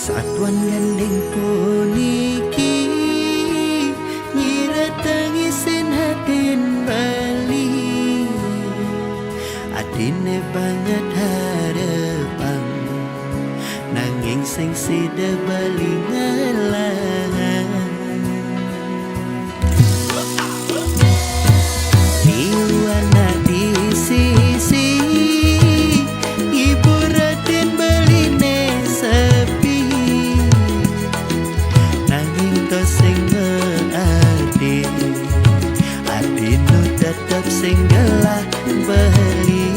Satuan gandeng puniki nyira tangisin hatin bali adine banget harapan nanging sing sida bali ngalah liwana di sisi ibu ratin baline sepi nanging to sing adi adinu tetap sing gelah bali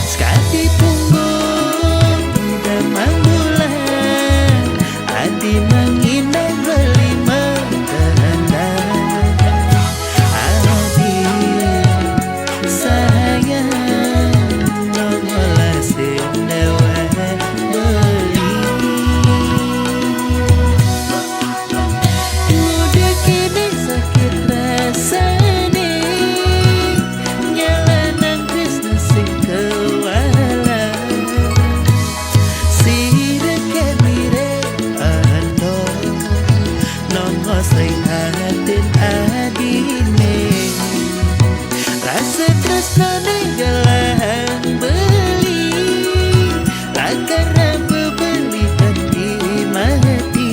sekali punggung damang bulan adi nanginang beli mengganda adi sayang nongolah sindewa beli muda kini sakit rasane nyalanang Krishna sing kewala sira kemire ando nongo sing hatin adine rasa tresnane galang beli lakara bebeli ganti mati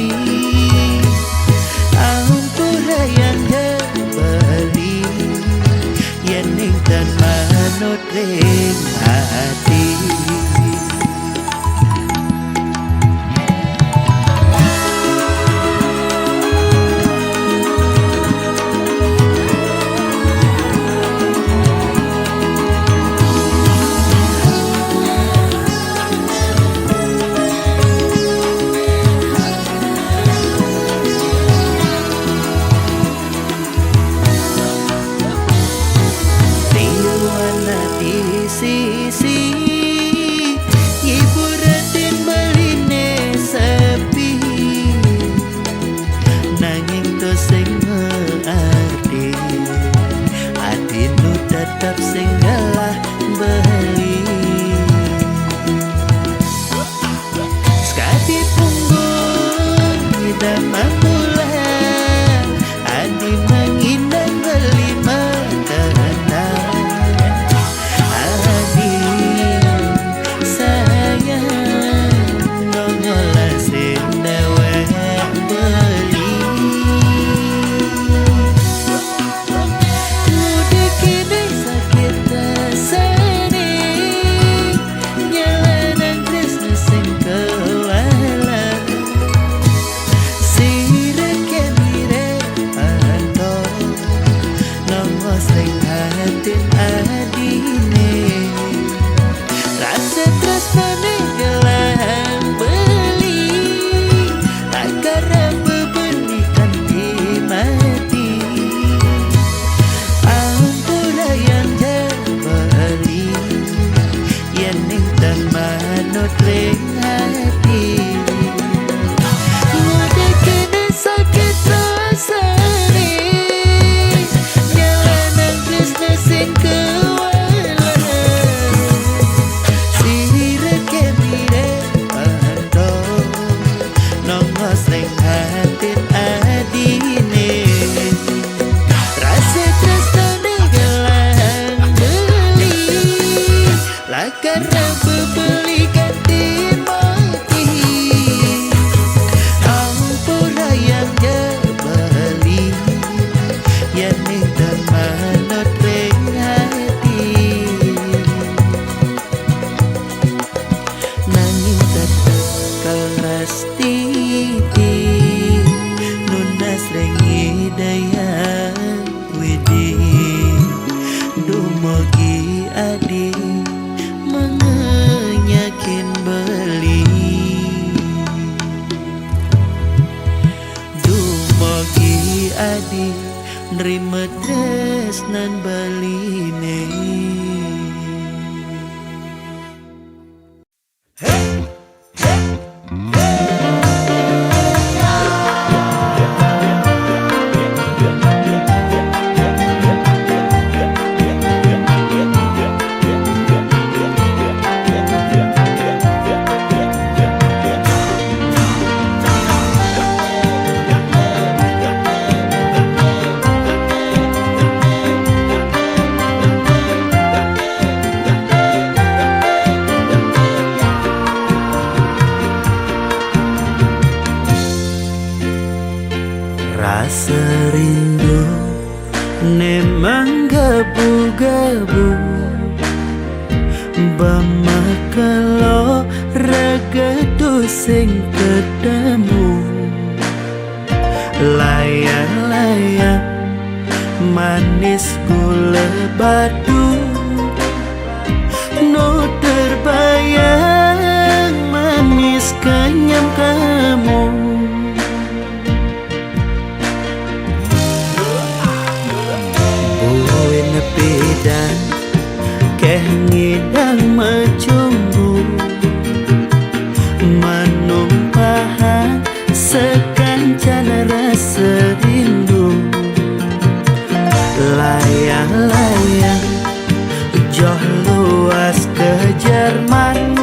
ampura yang beli yening dan manut ring hati liwana di sisi ibu ratin baline sepi nanging to sing arti adinu tetap sing galah beli sekali punggung damang bulan adi manginang beli mengganda adi sayang nongolah sindewa beli muda kini sakit rasane nyalanang Krishna sing kewala sira kemire ando nongo sing hatin adine rasa tresnane galang beli lakara bebeli ganti mati ampura yang beli yening dan manut ring hati muda kini sakit rasane nyalanang Krishna sing kewala sira kemire ando nongo sing hatin adine rasa tresnane galang beli lakara bebeli ganti mati ampura yang beli yening dan manut ring hati nanging tetep kelas titi nunas rengi daya widi dumogi adi mengenyakin beli dumogi adi nerima tresnan baline manggebu-gebu Bamakalo regedu sing ketemu Layang-layang manis gula batu No terbayang manis kenyam kamu Buin nepidan keh ngidang macumbu Manumpahan sekancan rasa rindu Layang-layang joh luas ke Jerman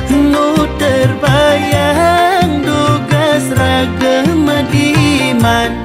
Nu terbayang dugas ragam diman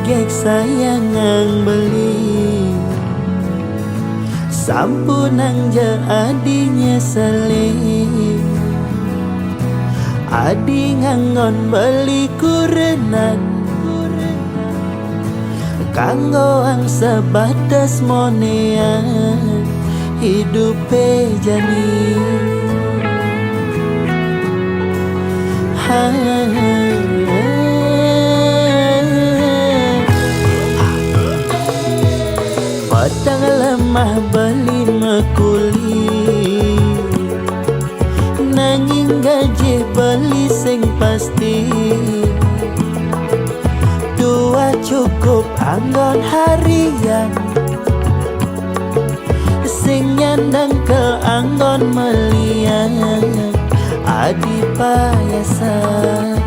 gek sayangang beli sampunang adinya saling adi ngangon beli kurenan kanggo ang sebatas monean hidup jani padang lemah beli mekuli nanging gaji beli sing pasti dua cukup anggon harian sing nyandang ke anggon melian adi payasan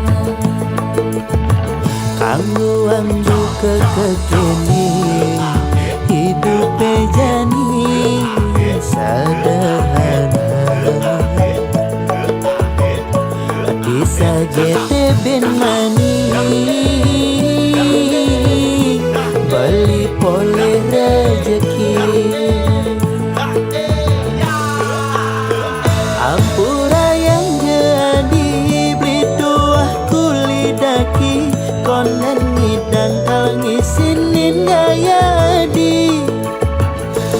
kanggo ambu kekeni hidup jani sederhana bisa jete ben mani beli pole rezeki ampura yang jadi beli dua kuli daki konen ngidang kal ngisinin gaya di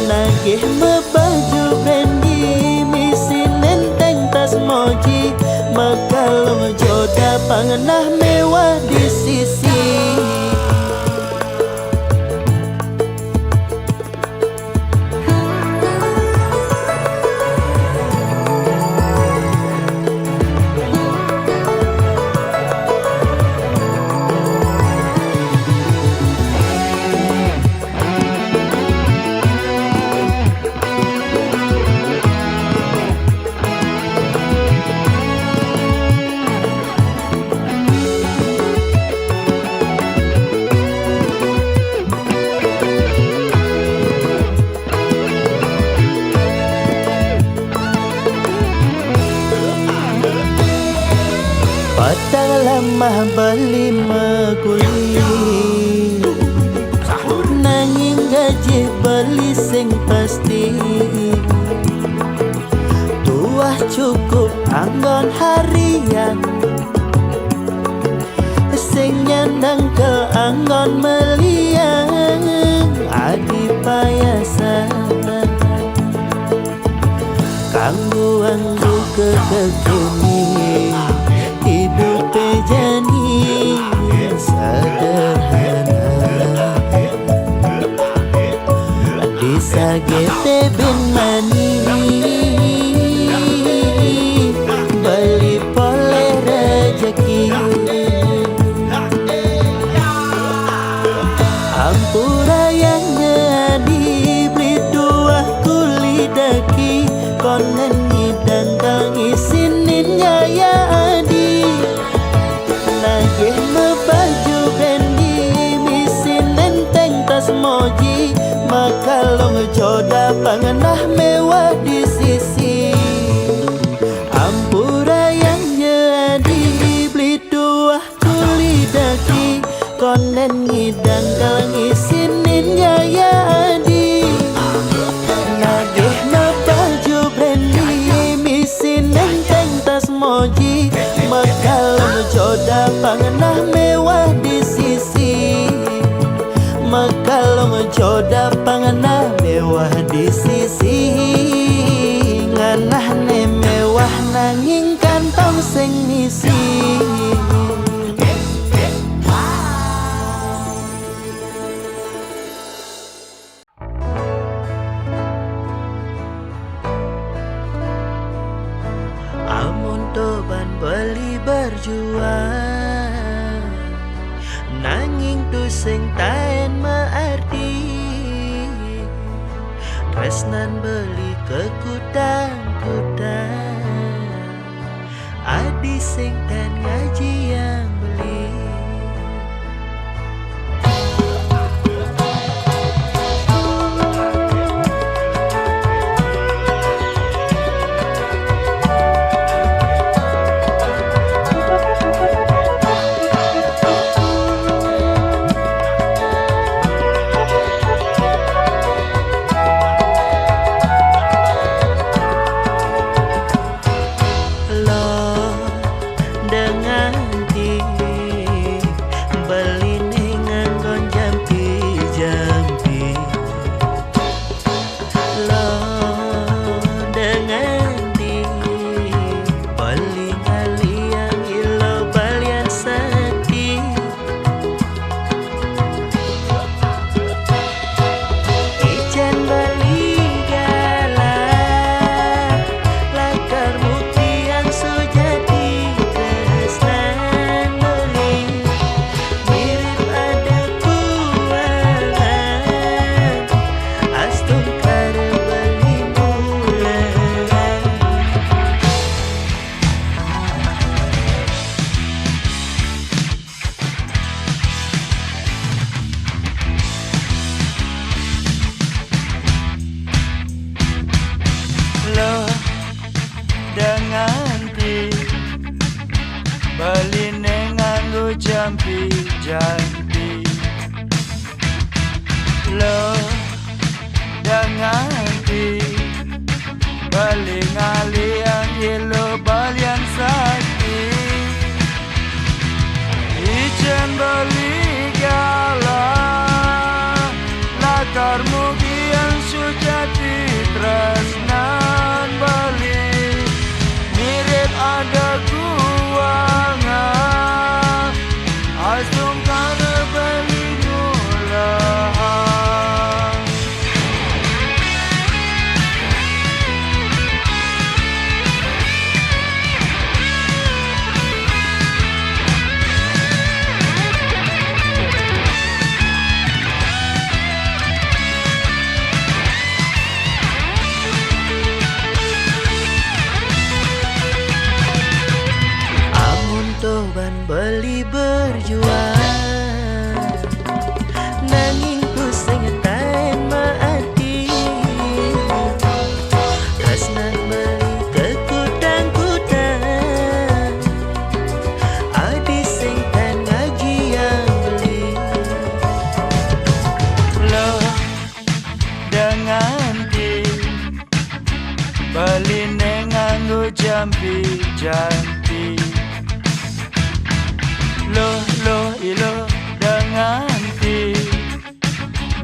nagih mebaju brandy misin enteng tas moji makalong joda pangenah mewah di sisi padang lemah beli meguli nanging gaji beli sing pasti tuah cukup anggon harian sing nyandang ke anggon melian adi payasan kanggo anggo kekeni hidup jani sederhana bisa gete bin mani beli pole rezeki ampura yang jadi beli dua kuli daki konen ngidang kang isinin gaya adi nagih mebaju brandy misin enteng tas moji makalong joda pangenah mewah di sisi ampura yang jadi beli dua kuli daki konen ngidang kang isinin gaya adi nagih mebaju brandy misin enteng tas moji makalong joda pangenah mewah di sisi makalong joda pangenah mewah di sisi nganah ne mewah nanging kantong sing ngisi amun toban beli berjuang nanging tu sing taen mearti tresnan beli kekudang-kudang adi sing ten ngaji yang beli sujati tresnan bali mirip ada guangan asung kana bali mulahan Toban beli berjuang nanging pusing taen maati tresnan beli kekutang-kutang adi sing tan ngaji yang beli lo dengan ti beli nganggo jampi-jampi lo ilo dengan ti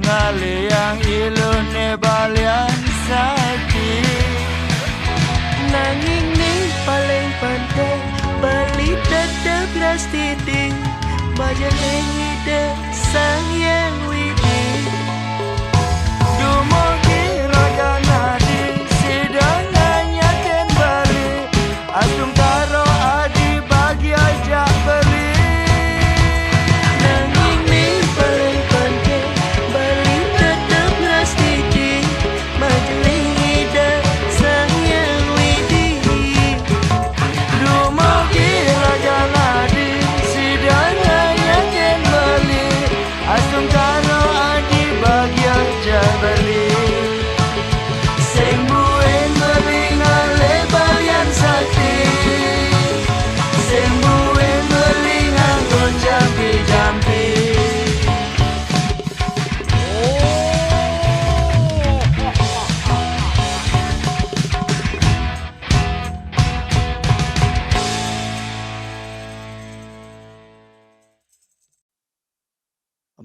ngale yang ilo ne balian sati nanging ning paling penting beli tetep ras titik majaleng ide sang yang widi dumugi raga nadi sidangannya ken bali asung karo adi bagi aja beli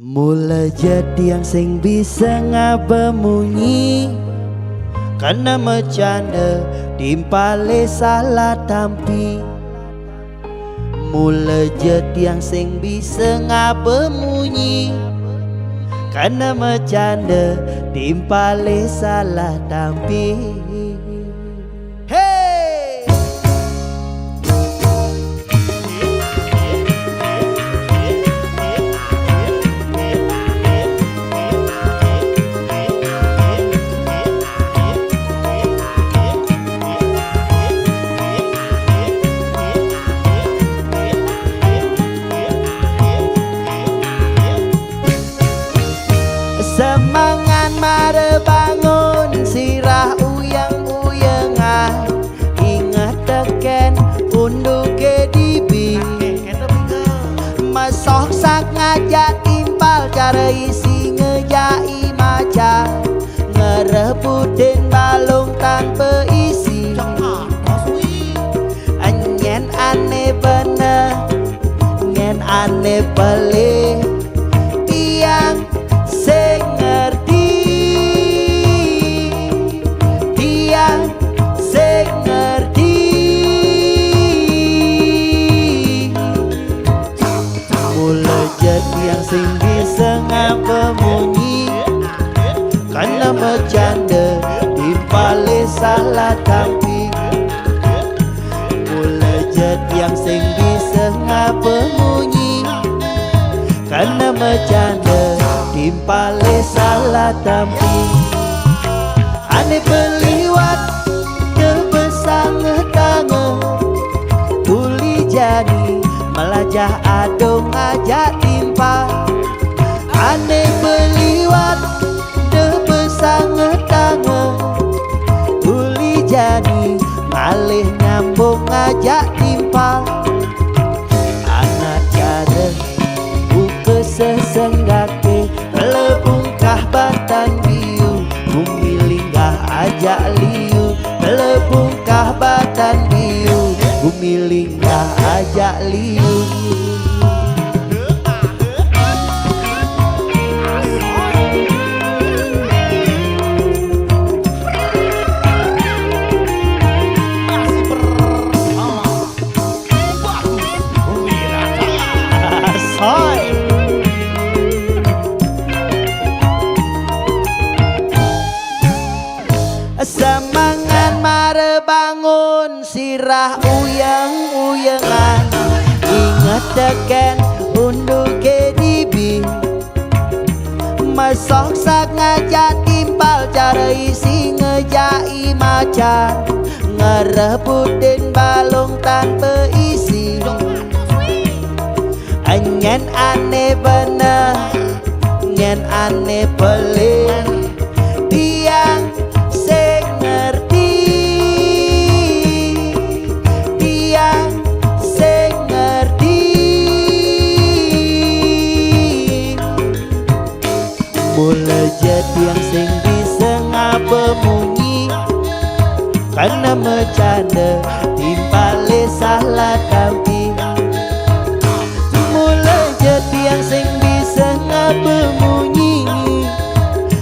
Mula jadi yang sing bisa ngabemunyi karena macanda timpale salah tampi. Mula jadi yang sing bisa ngabemunyi karena macanda timpale salah tampi. Semangat mare bangun sirah uyang-uyangan ingat teken unduh KDB masok sak ngajak timpal cara isi ngejai maca ngerebutin balung tanpa isi anyen aneh bener ngen aneh pelih tiang sing ngerti tiang sing ngerti mulai jadi yang sing bisa ngabemunyi karena bercanda timpale salah tampi mulai jadi yang sing bisa ngabemunyi karena bercanda timpale salah tampi ane beliwat kebesang tangan tuli jadi melajah adong ngajak timpa ane beliwat kebesang tangan tuli jadi ngalih nyambung ngajak timpa anak cara buka sesenggake lebungkah batang biu bumi linggah ajak liu lebungkah batang biu bumi linggah ajak liu Semangat mare bangun sirah uyang-uyangan. Ingat tekan unduh KDB. Masok sak ngajak timpal cara isi ngejai macan. Ngerebutin balung tanpa isi. Nyen aneh bener, nyen aneh pelik. Tiang sing ngerti, tiang sing ngerti. Mulai jadi yang sing bisa ngabemunyi. Karena bercanda timpale salah tampi. Mulai jadi yang sing bisa ngabemunyi.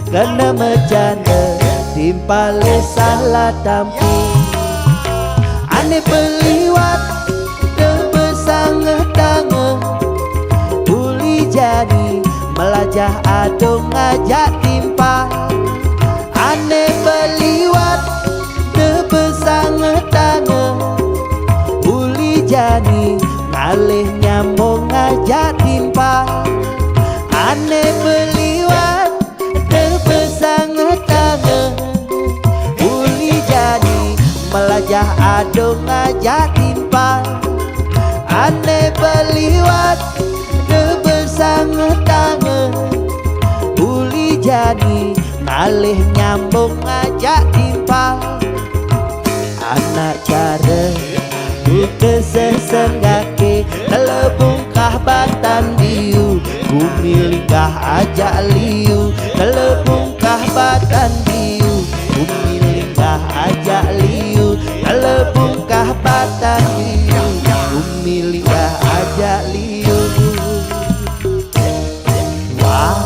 Karena bercanda timpale salah tampi. Ane beliwat tebesange tangan. Uli jadi melajah adong ngajak timpal. Ane beliwat tebesange tangan. Uli jadi ngalih nyambung ngajak timpal. Ane beliwat tebesange tangan. Uli jadi melajah adong ngajak timpal. Ane beliwat tebesange tangan. Uli jadi ngalih nyambung ngajak timpal. Anak cara buka sesengake kelebungkah batan diu. Kumilingkah ajak liu kelebungkah batan diu. Kumilingkah ajak liu kelebungkah batan diu. Kumilingkah ajak liu. Wow.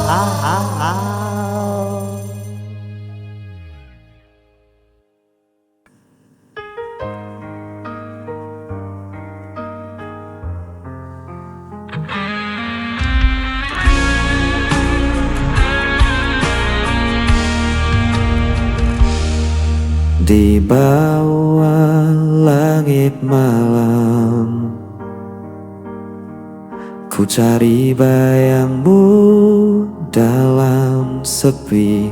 Di bawah langit malam, ku cari bayangmu dalam sepi.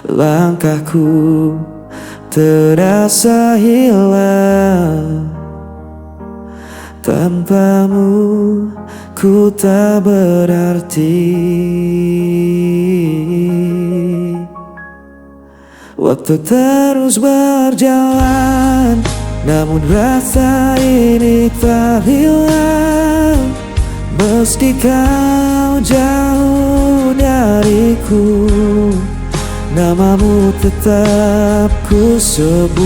Langkahku terasa hilang. Tanpamu ku tak berarti. Waktu terus berjalan, namun rasa ini tak hilang. Meski kau jauh dariku, namamu tetap ku sebut.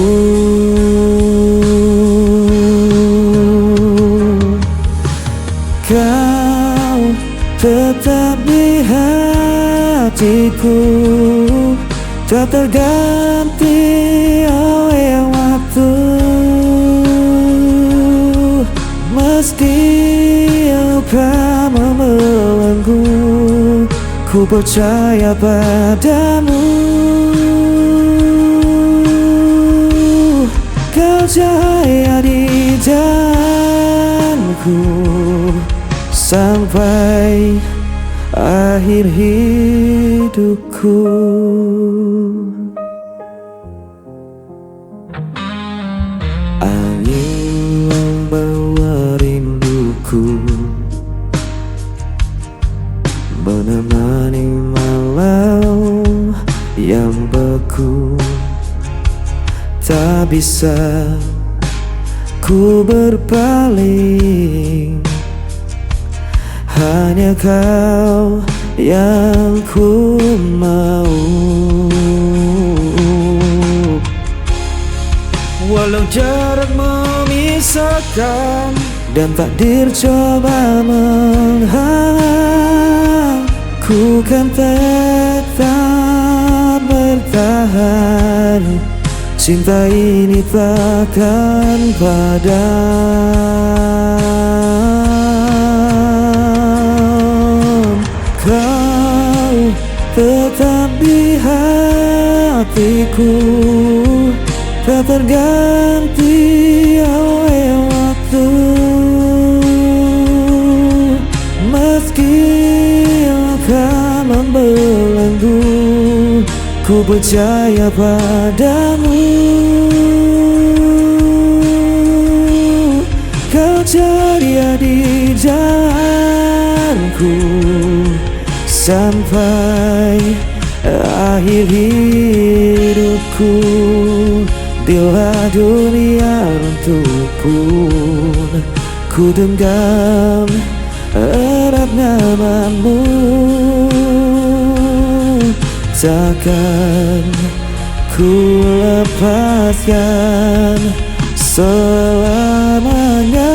Kau tetap di hatiku, tak terganti oleh waktu. Meski luka membelenggu, ku percaya padamu. Kau cahaya di jalanku sampai akhir hidupku. Angin membawa rinduku, menemani malam yang beku. Tak bisa ku berpaling, hanya kau yang ku mau. Walau jarak memisahkan dan takdir coba menghalang, ku kan tetap bertahan. Cinta ini takkan padam. Kau tetap di hati hatiku tak terganti oleh waktu. Meski akan membelenggu, ku percaya padamu. Kau ceria di jalanku sampai akhir hidupku. Bila dunia runtuh pun ku genggam erat namamu. Takkan ku lepaskan selamanya.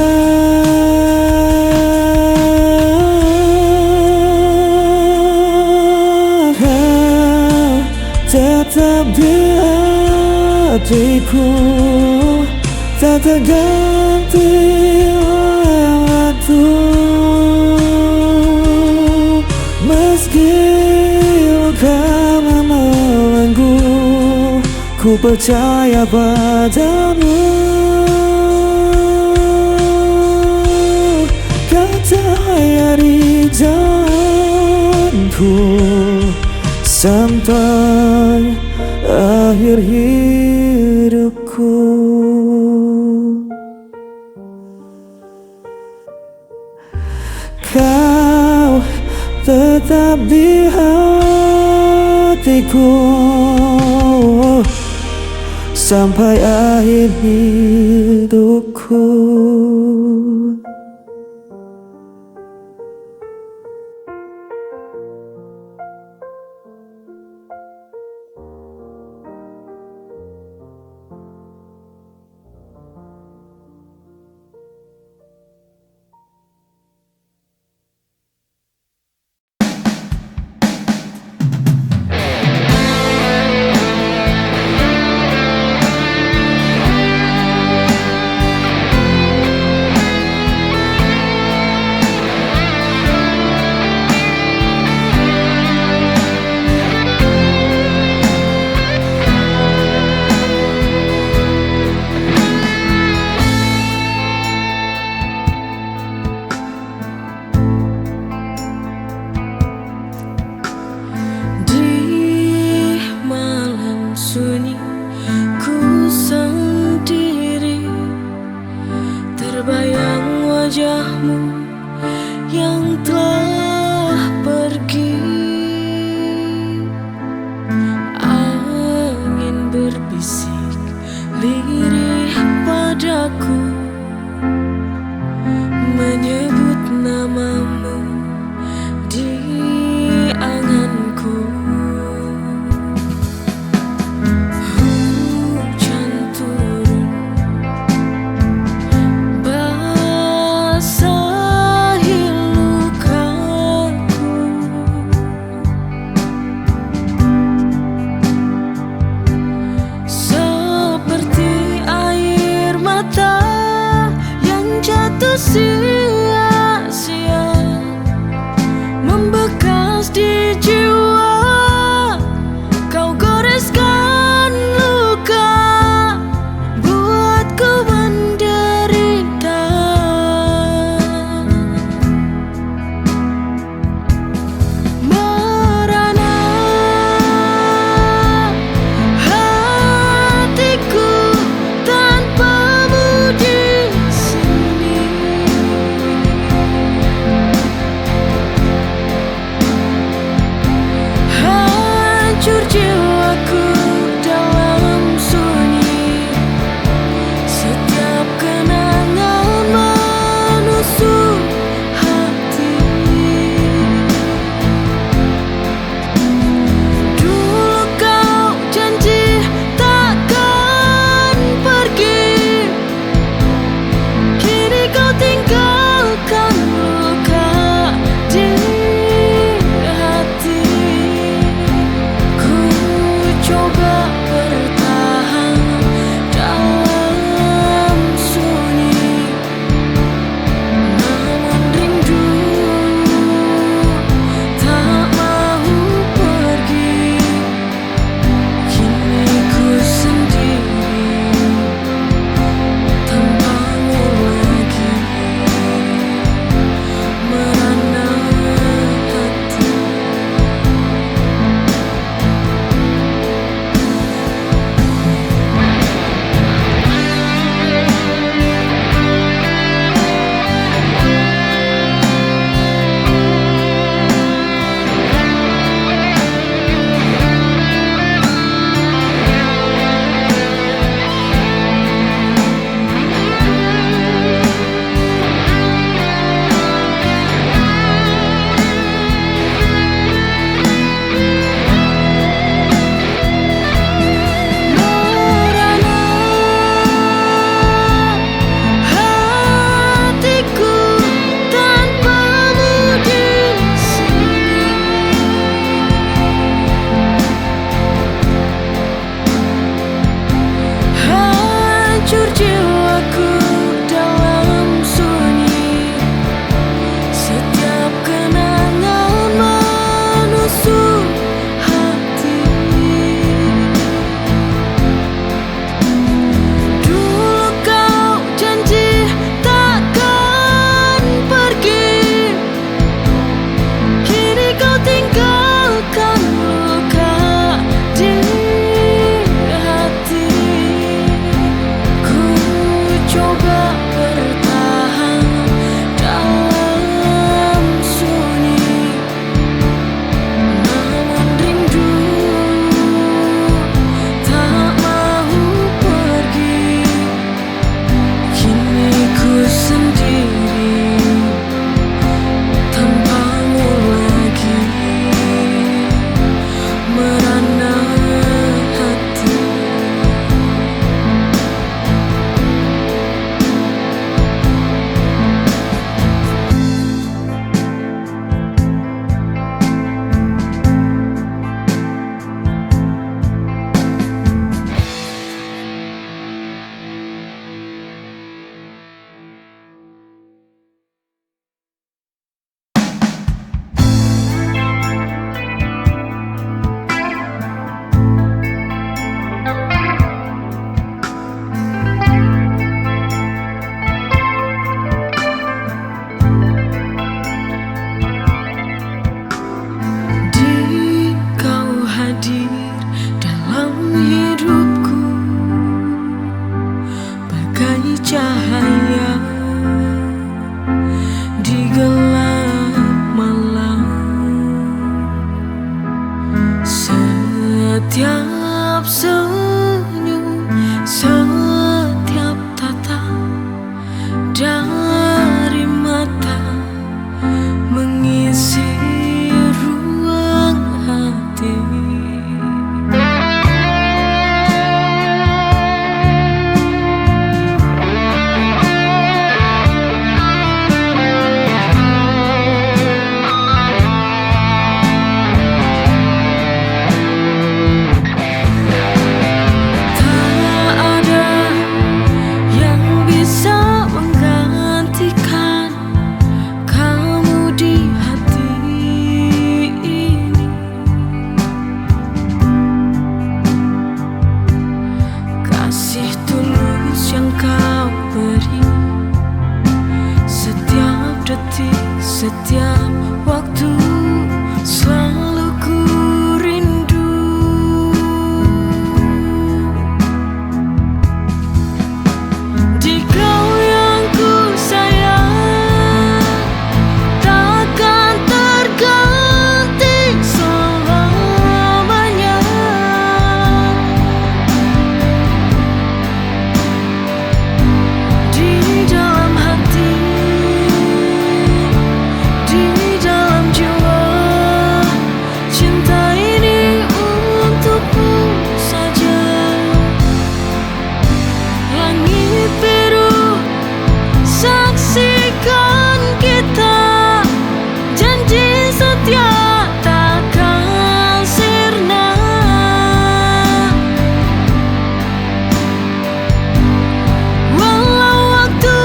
Kau tetap di hatiku, tak terganti oleh waktu. Meski kau membelenggu, ku percaya padamu. Kau cahaya di jalanku sampai akhir hidupku. Kau tetap di hatiku sampai akhir hidupku. Wajahmu yang telah pergi, angin berbisik lirih padaku, menyebut namamu di anganku. Hujan turun basahi lukaku, seperti air mata yang jatuh sia-sia, membekas di jiwa. Kau goreskan luka, buatku menderita. Merana hatiku tanpamu di sini. senyum, setiap tatap dari mata mengisi ruang hati. Kasih tulus yang kau beri, setiap detik, setiap waktu, selalu ku rindu. Di kau yang ku sayang, takkan terganti selamanya. Di dalam hati, di dalam jiwa, cinta ini untukmu saja. Langit biru, saksikan kita, janji setia takkan sirna. Walau waktu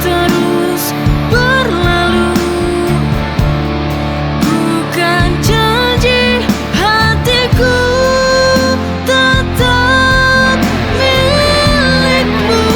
terus berlalu, bukan janji hatiku tetap milikmu.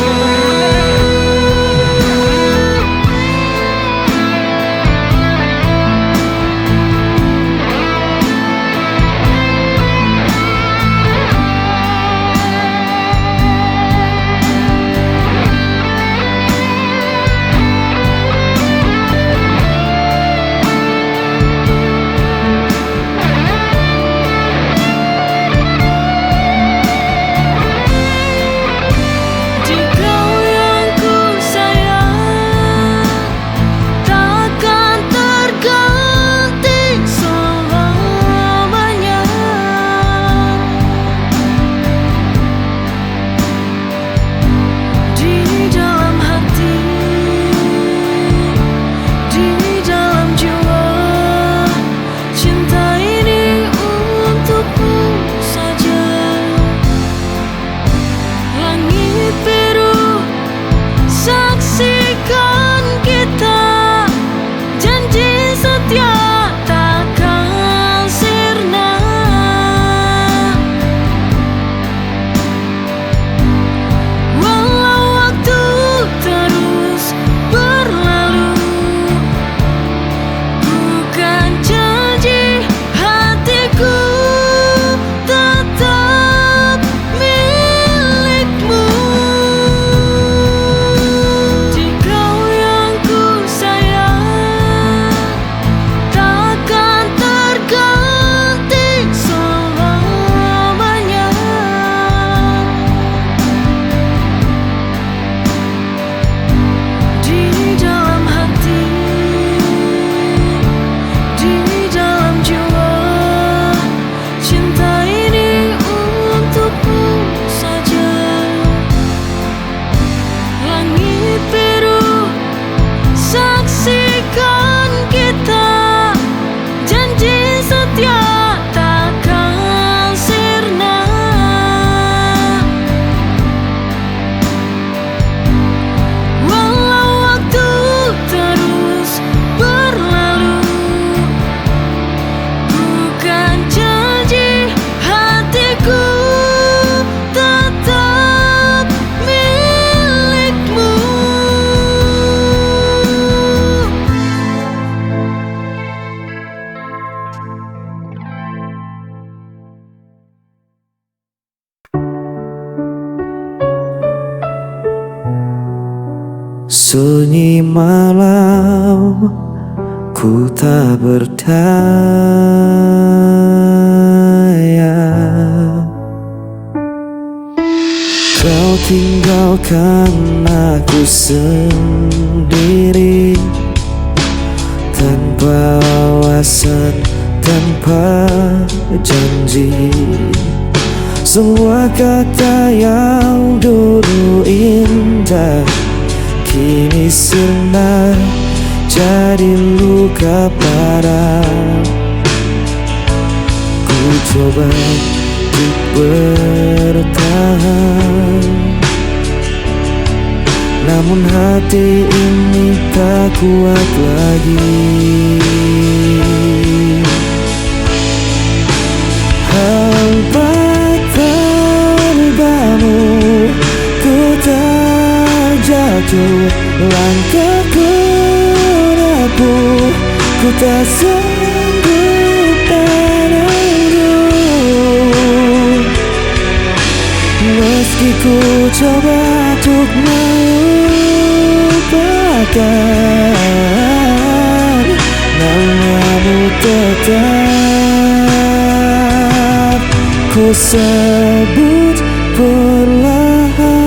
Di kau yang ku sayang, takkan terganti selamanya. Di dalam hati, di dalam jiwa, cinta ini untukmu saja. Langit biru, saksikan kita, janji setia takkan sirna. Walau waktu terus berlalu, bukan janji hatiku tetap milikmu. Di kau yang ku sayang, takkan terganti selamanya. Di dalam hati, di dalam jiwa, cinta ini untukmu saja. Langit biru, saksikan kita, janji setia takkan sirna. Walau waktu terus berlalu, bukan janji hatiku tetap milikmu. Sunyi malam, ku tak berdaya. kau tinggalkan aku sendiri, tanpa alasan, tanpa janji. Semua kata yang dulu indah kini sirna jadi luka parah. Ku coba untuk bertahan, namun hati ini tak kuat lagi. Hampa tanpamu ku tak jatuh, langkahku rapuh, ku tak sanggup menunggu. Meski ku coba untuk melupakan, namamu tetap ku sebut perlahan.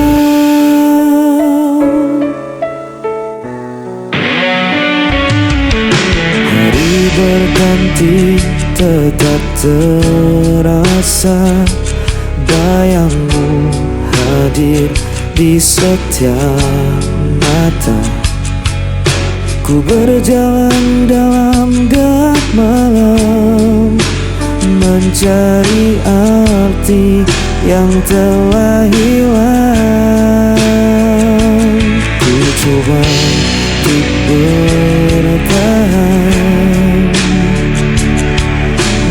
Hari berganti tetap terasa, bayangmu hadir di setiap mata. Ku berjalan dalam gelap malam, mencari arti yang telah hilang. Ku coba untuk bertahan,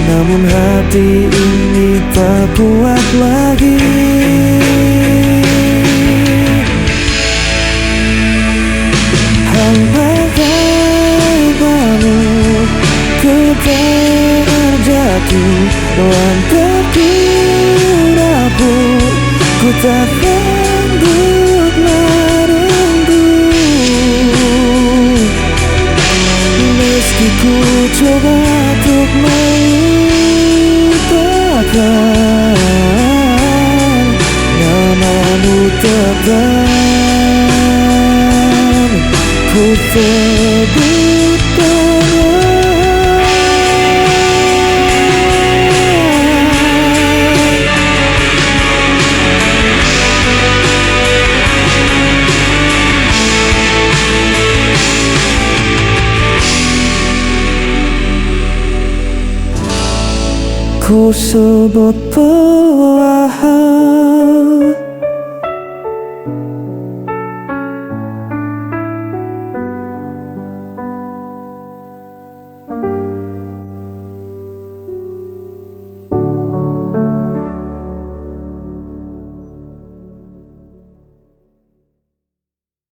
namun hati ini tak kuat lagi. Hampa tanpamu ku terjatuh, langkahku rapuh, ku tak sanggup menunggu. Meski ku coba untuk melupakan, namamu tetap ku sebut perlahan. Ku sebut perlahan.